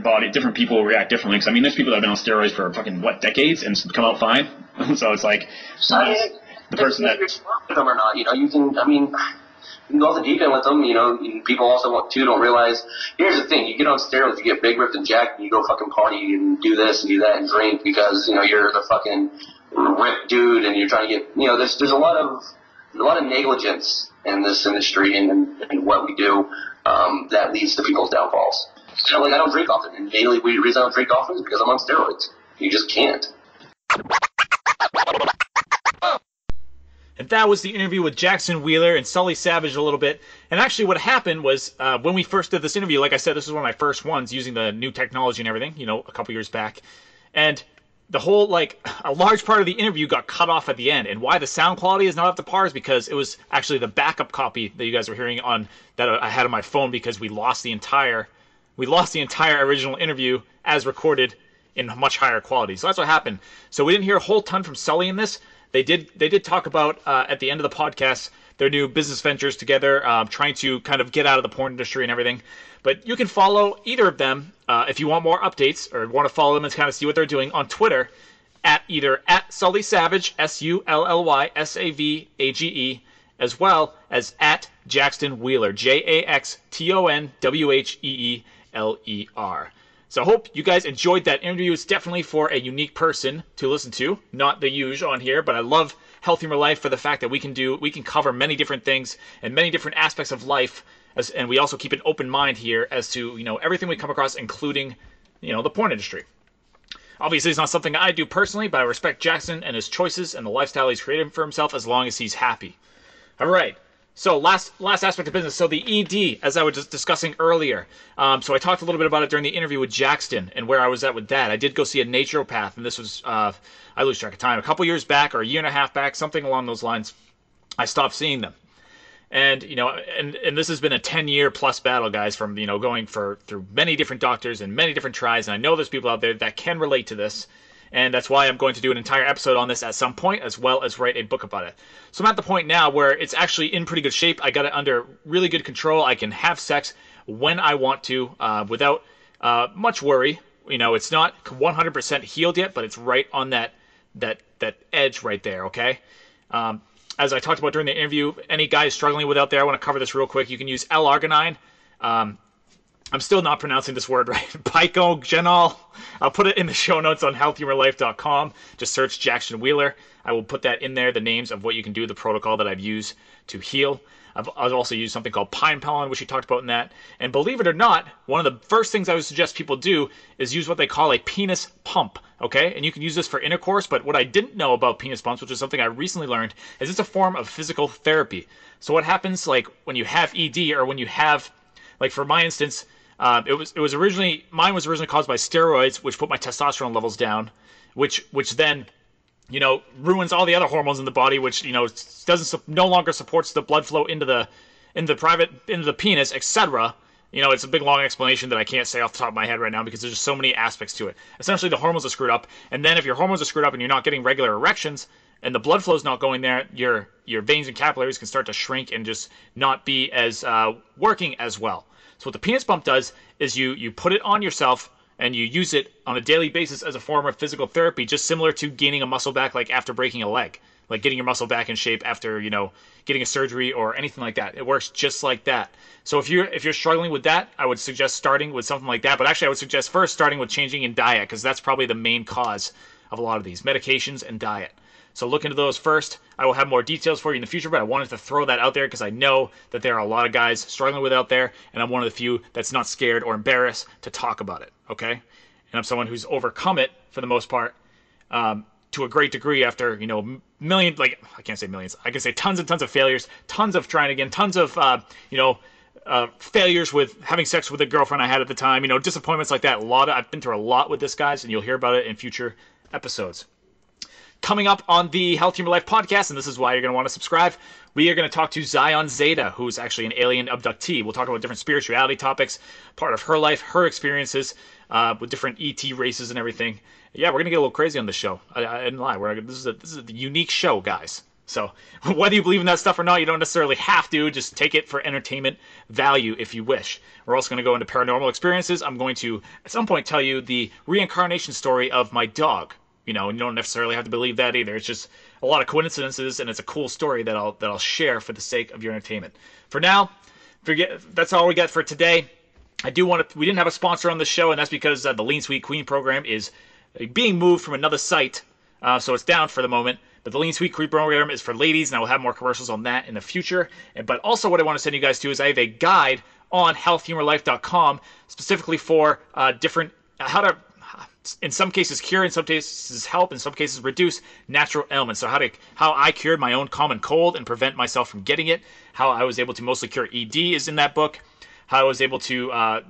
body, different people will react differently. Because I mean, there's people that have been on steroids for fucking decades and come out fine. So it's like the person that with them or not, you can go off the deep end with them, people also don't realize, here's the thing, you get on steroids, you get big ripped and jacked, and you go fucking party and do this and do that and drink because, you're the fucking ripped dude and you're trying to get, there's a lot of negligence in this industry and what we do, that leads to people's downfalls. So, I don't drink often, and mainly the reason I don't drink often is because I'm on steroids. You just can't. And that was the interview with Jaxton Wheeler and Sully Savage a little bit. And actually what happened was, when we first did this interview, like I said, this was one of my first ones using the new technology and everything, a couple years back. And the whole, a large part of the interview got cut off at the end. And why the sound quality is not up to par is because it was actually the backup copy that you guys were hearing on, that I had on my phone, because we lost the entire original interview as recorded in much higher quality. So that's what happened. So we didn't hear a whole ton from Sully in this. they did talk about at the end of the podcast their new business ventures together, trying to kind of get out of the porn industry and everything. But you can follow either of them if you want more updates or want to follow them and kind of see what they're doing on Twitter either at Sully Savage, SullysSavage, as well as at Jaxton Wheeler, JaxtonWheeler. So I hope you guys enjoyed that interview. It's definitely for a unique person to listen to, not the usual on here, but I love Health Humor Life for the fact that we can cover many different things and many different aspects of life, and we also keep an open mind here as to, everything we come across, including, the porn industry. Obviously, it's not something I do personally, but I respect Jaxton and his choices and the lifestyle he's created for himself as long as he's happy. All right. So last aspect of business. So the ED, as I was just discussing earlier. So I talked a little bit about it during the interview with Jaxton and where I was at with that. I did go see a naturopath, and this was, I lose track of time, a couple years back or a year and a half back, something along those lines. I stopped seeing them. And, and this has been a 10-year plus battle, guys, from, going through many different doctors and many different tries. And I know there's people out there that can relate to this. And that's why I'm going to do an entire episode on this at some point, as well as write a book about it. So I'm at the point now where it's actually in pretty good shape. I got it under really good control. I can have sex when I want to, without much worry. It's not 100% healed yet, but it's right on that edge right there, okay? As I talked about during the interview, any guys struggling with out there, I want to cover this real quick. You can use L-arginine. I'm still not pronouncing this word right. Picogenol. I'll put it in the show notes on healthhumorlife.com. Just search Jaxton Wheeler. I will put that in there, the names of what you can do, the protocol that I've used to heal. I've also used something called pine pollen, which we talked about in that. And believe it or not, one of the first things I would suggest people do is use what they call a penis pump, okay? And you can use this for intercourse, but what I didn't know about penis pumps, which is something I recently learned, is it's a form of physical therapy. So what happens, like, when you have ED or when you have, like, for my instance, mine was originally caused by steroids, which put my testosterone levels down, which then, ruins all the other hormones in the body, which, no longer supports the blood flow into the penis, etc. It's a big long explanation that I can't say off the top of my head right now because there's just so many aspects to it. Essentially, the hormones are screwed up, and then if your hormones are screwed up and you're not getting regular erections and the blood flow is not going there, your veins and capillaries can start to shrink and just not be as working as well. So what the penis pump does is you put it on yourself and you use it on a daily basis as a form of physical therapy, just similar to gaining a muscle back, like after breaking a leg, like getting your muscle back in shape after, getting a surgery or anything like that. It works just like that. So if you're struggling with that, I would suggest starting with something like that. But actually, I would suggest first starting with changing in diet, because that's probably the main cause of a lot of these, medications and diet. So look into those first. I will have more details for you in the future, but I wanted to throw that out there because I know that there are a lot of guys struggling with it out there, and I'm one of the few that's not scared or embarrassed to talk about it, okay? And I'm someone who's overcome it, for the most part, to a great degree after, millions, like, I can't say millions, I can say tons and tons of failures, tons of trying again, tons of, failures with having sex with a girlfriend I had at the time, disappointments like that. I've been through a lot with this, guys, and you'll hear about it in future episodes. Coming up on the Health Humor Life podcast, and this is why you're going to want to subscribe, we are going to talk to Zion Zeta, who's actually an alien abductee. We'll talk about different spirituality topics, part of her life, her experiences with different ET races and everything. Yeah, we're going to get a little crazy on this show. I didn't lie. This is a unique show, guys. So whether you believe in that stuff or not, you don't necessarily have to. Just take it for entertainment value if you wish. We're also going to go into paranormal experiences. I'm going to, at some point, tell you the reincarnation story of my dog. And you don't necessarily have to believe that either. It's just a lot of coincidences, and it's a cool story that I'll share for the sake of your entertainment. For now, that's all we got for today. We didn't have a sponsor on the show, and that's because the Lean Sweet Queen program is being moved from another site, so it's down for the moment. But the Lean Sweet Queen program is for ladies, and I will have more commercials on that in the future. But also what I want to send you guys to is I have a guide on healthhumorlife.com specifically for different how to, in some cases cure, in some cases help, in some cases reduce natural ailments. So how I cured my own common cold and prevent myself from getting it. How I was able to mostly cure ED is in that book. How I was able to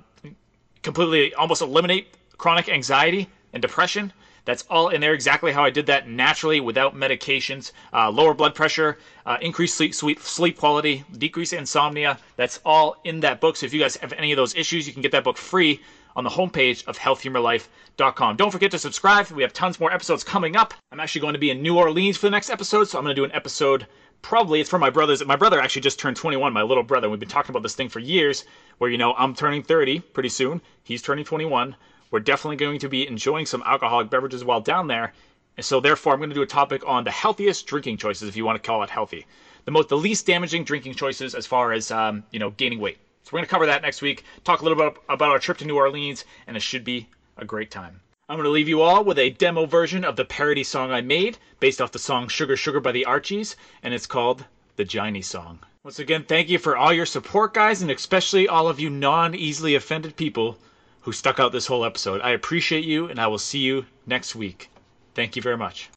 completely almost eliminate chronic anxiety and depression. That's all in there, exactly how I did that naturally without medications. Lower blood pressure, increased sleep quality, decrease insomnia. That's all in that book. So if you guys have any of those issues, you can get that book free on the homepage of healthhumorlife.com. Don't forget to subscribe. We have tons more episodes coming up. I'm actually going to be in New Orleans for the next episode, so I'm going to do an episode. Probably it's for my brothers. My brother actually just turned 21, my little brother. We've been talking about this thing for years where, you know, I'm turning 30 pretty soon. He's turning 21. We're definitely going to be enjoying some alcoholic beverages while down there. And so therefore, I'm going to do a topic on the healthiest drinking choices, if you want to call it healthy. The least damaging drinking choices as far as, gaining weight. So we're going to cover that next week, talk a little bit about our trip to New Orleans, and it should be a great time. I'm going to leave you all with a demo version of the parody song I made, based off the song Sugar Sugar by the Archies, and it's called the Giny Song. Once again, thank you for all your support, guys, and especially all of you non-easily offended people who stuck out this whole episode. I appreciate you, and I will see you next week. Thank you very much.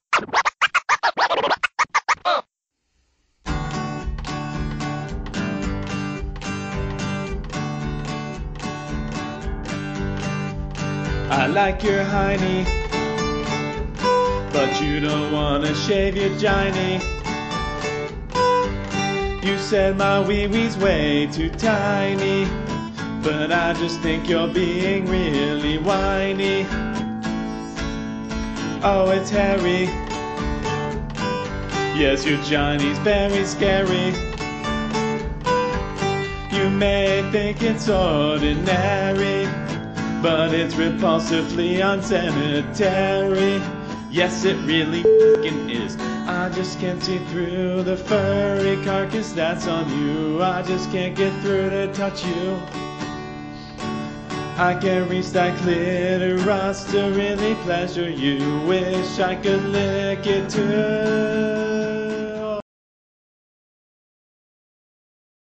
I like your hiney, but you don't wanna shave your giny. You said my wee-wee's way too tiny, but I just think you're being really whiny. Oh, it's hairy. Yes, your giny's very scary. You may think it's ordinary, but it's repulsively unsanitary. Yes, it really f***ing is. I just can't see through the furry carcass that's on you. I just can't get through to touch you. I can't reach that clitoris to really pleasure you. Wish I could lick it too.